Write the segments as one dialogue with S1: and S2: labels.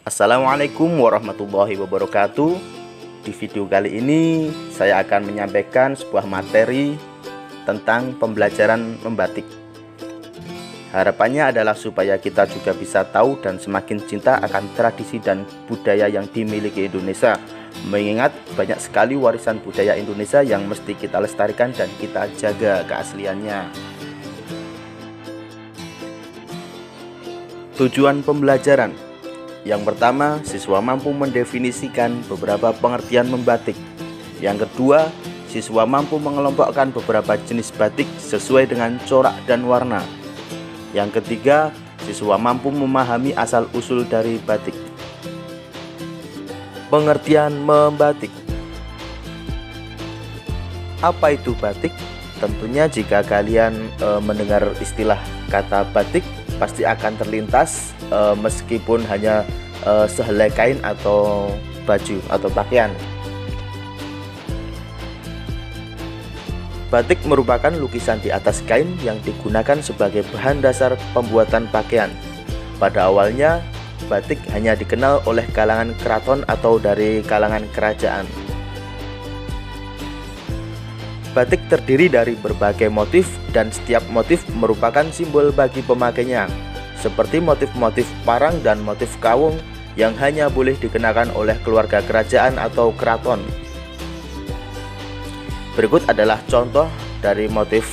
S1: Assalamualaikum warahmatullahi wabarakatuh. Di video kali ini saya akan menyampaikan sebuah materi tentang pembelajaran membatik. Harapannya adalah supaya kita juga bisa tahu dan semakin cinta akan tradisi dan budaya yang dimiliki Indonesia, mengingat banyak sekali warisan budaya Indonesia yang mesti kita lestarikan dan kita jaga keasliannya. Tujuan pembelajaran. Yang pertama, siswa mampu mendefinisikan beberapa pengertian membatik. Yang kedua, siswa mampu mengelompokkan beberapa jenis batik sesuai dengan corak dan warna. Yang ketiga, siswa mampu memahami asal-usul dari batik. Pengertian membatik. Apa itu batik? Tentunya jika kalian mendengar istilah kata batik, pasti akan terlintas meskipun hanya sehelai kain atau baju atau pakaian. Batik merupakan lukisan di atas kain yang digunakan sebagai bahan dasar pembuatan pakaian. Pada awalnya, batik hanya dikenal oleh kalangan keraton atau dari kalangan kerajaan. Batik terdiri dari berbagai motif dan setiap motif merupakan simbol bagi pemakainya, seperti motif-motif parang dan motif kawung yang hanya boleh dikenakan oleh keluarga kerajaan atau keraton. Berikut adalah contoh dari motif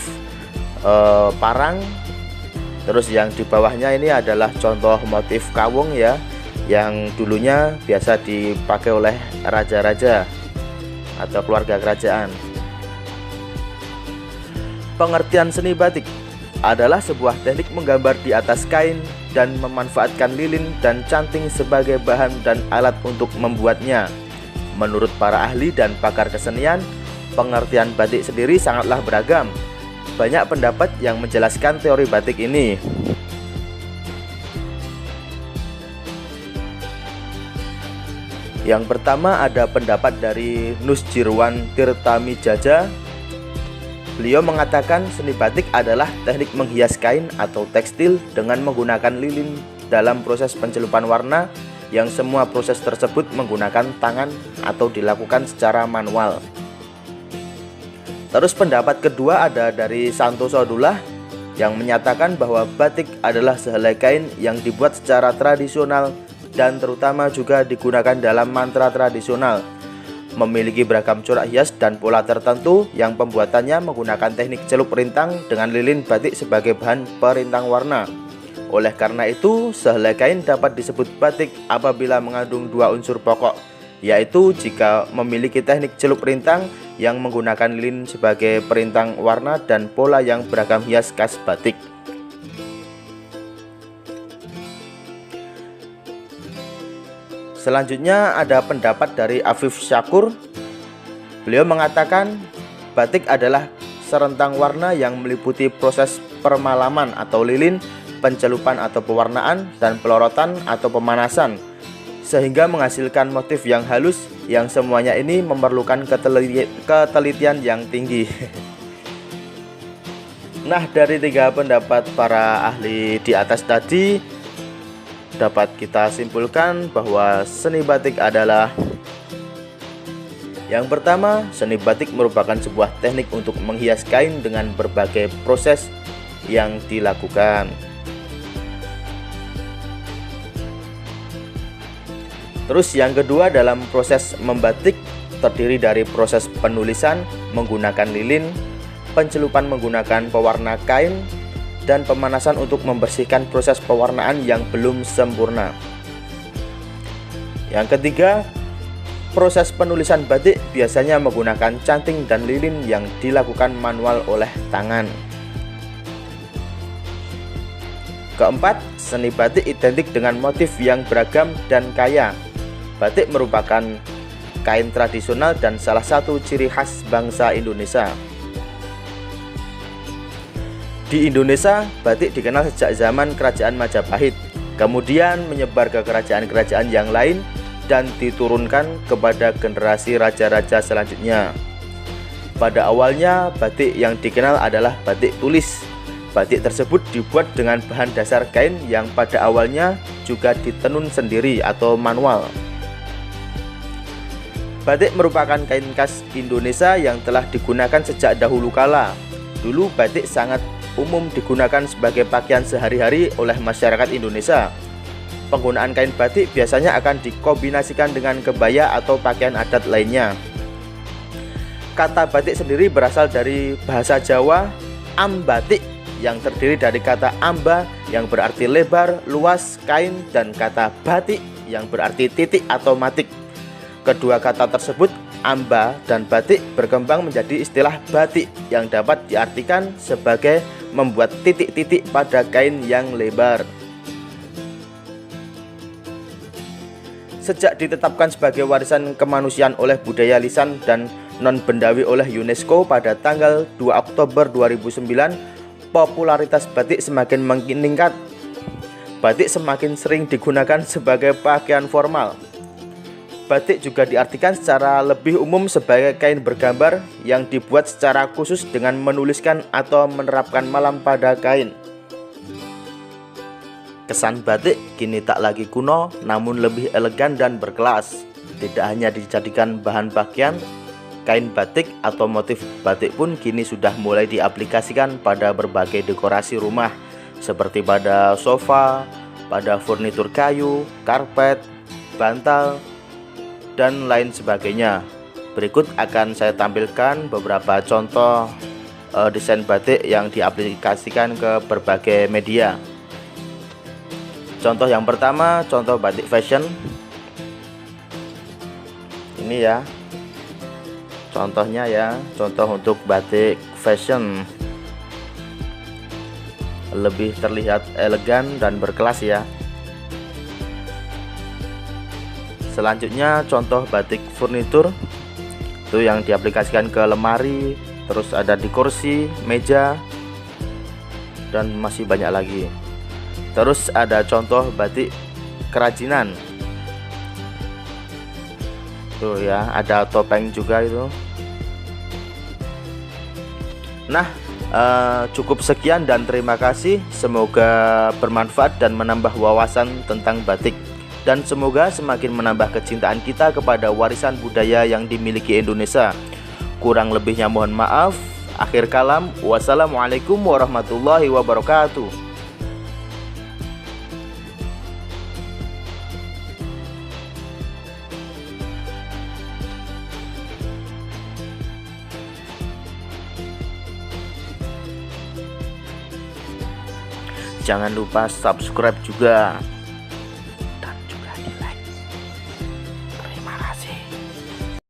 S1: parang. Terus yang di bawahnya ini adalah contoh motif kawung ya, yang dulunya biasa dipakai oleh raja-raja atau keluarga kerajaan. Pengertian seni batik adalah sebuah teknik menggambar di atas kain dan memanfaatkan lilin dan canting sebagai bahan dan alat untuk membuatnya. Menurut para ahli dan pakar kesenian, pengertian batik sendiri sangatlah beragam. Banyak pendapat yang menjelaskan teori batik ini. Yang pertama ada pendapat dari Nusjirwan Tirtamijaja. Beliau mengatakan seni batik adalah teknik menghias kain atau tekstil dengan menggunakan lilin dalam proses pencelupan warna, yang semua proses tersebut menggunakan tangan atau dilakukan secara manual. Terus pendapat kedua ada dari Santoso Abdullah yang menyatakan bahwa batik adalah sehelai kain yang dibuat secara tradisional dan terutama juga digunakan dalam mantra tradisional. Memiliki beragam corak hias dan pola tertentu yang pembuatannya menggunakan teknik celup rintang dengan lilin batik sebagai bahan perintang warna. Oleh karena itu, sehelai kain dapat disebut batik apabila mengandung dua unsur pokok, yaitu jika memiliki teknik celup rintang yang menggunakan lilin sebagai perintang warna dan pola yang beragam hias khas batik. Selanjutnya ada pendapat dari Afif Syakur. Beliau mengatakan batik adalah serentang warna yang meliputi proses permalaman atau lilin, pencelupan atau pewarnaan, dan pelorotan atau pemanasan, sehingga menghasilkan motif yang halus yang semuanya ini memerlukan ketelitian yang tinggi. Nah, dari tiga pendapat para ahli di atas tadi, dapat kita simpulkan bahwa seni batik adalah: yang pertama, seni batik merupakan sebuah teknik untuk menghias kain dengan berbagai proses yang dilakukan. Terus yang kedua, dalam proses membatik terdiri dari proses penulisan menggunakan lilin, pencelupan menggunakan pewarna kain, dan pemanasan untuk membersihkan proses pewarnaan yang belum sempurna. Yang ketiga, proses penulisan batik biasanya menggunakan canting dan lilin yang dilakukan manual oleh tangan. Keempat, seni batik identik dengan motif yang beragam dan kaya. Batik merupakan kain tradisional dan salah satu ciri khas bangsa Indonesia. Di Indonesia, batik dikenal sejak zaman Kerajaan Majapahit, kemudian menyebar ke kerajaan-kerajaan yang lain dan diturunkan kepada generasi raja-raja selanjutnya. Pada awalnya, batik yang dikenal adalah batik tulis. batik tersebut dibuat dengan bahan dasar kain yang pada awalnya juga ditenun sendiri atau manual. Batik merupakan kain khas Indonesia yang telah digunakan sejak dahulu kala. Dulu batik sangat umum digunakan sebagai pakaian sehari-hari oleh masyarakat Indonesia. Penggunaan kain batik biasanya akan dikombinasikan dengan kebaya atau pakaian adat lainnya. Kata batik sendiri berasal dari bahasa Jawa ambatik yang terdiri dari kata amba yang berarti lebar, luas, kain, dan kata batik yang berarti titik atau matik. Kedua kata tersebut, amba dan batik, berkembang menjadi istilah batik yang dapat diartikan sebagai membuat titik-titik pada kain yang lebar. Sejak ditetapkan sebagai warisan kemanusiaan oleh budaya lisan dan non-bendawi oleh UNESCO pada tanggal 2 Oktober 2009, popularitas batik semakin meningkat. Batik semakin sering digunakan sebagai pakaian formal. Batik juga diartikan secara lebih umum sebagai kain bergambar yang dibuat secara khusus dengan menuliskan atau menerapkan malam pada kain. Kesan batik kini tak lagi kuno, namun lebih elegan dan berkelas. Tidak hanya dijadikan bahan pakaian, kain batik atau motif batik pun kini sudah mulai diaplikasikan pada berbagai dekorasi rumah, seperti pada sofa, pada furnitur kayu, karpet, bantal, dan lain sebagainya. Berikut akan saya tampilkan beberapa contoh desain batik yang diaplikasikan ke berbagai media. Contoh yang pertama, contoh batik fashion. Ini ya contohnya ya, contoh untuk batik fashion, lebih terlihat elegan dan berkelas ya. Selanjutnya contoh batik furnitur, itu yang diaplikasikan ke lemari, terus ada di kursi, meja, dan masih banyak lagi. Terus ada contoh batik kerajinan, tuh ya, ada topeng juga itu. Nah, cukup sekian dan terima kasih. Semoga bermanfaat dan menambah wawasan tentang batik, dan semoga semakin menambah kecintaan kita kepada warisan budaya yang dimiliki Indonesia. Kurang lebihnya mohon maaf. Akhir kalam, wassalamualaikum warahmatullahi wabarakatuh. Jangan lupa subscribe juga.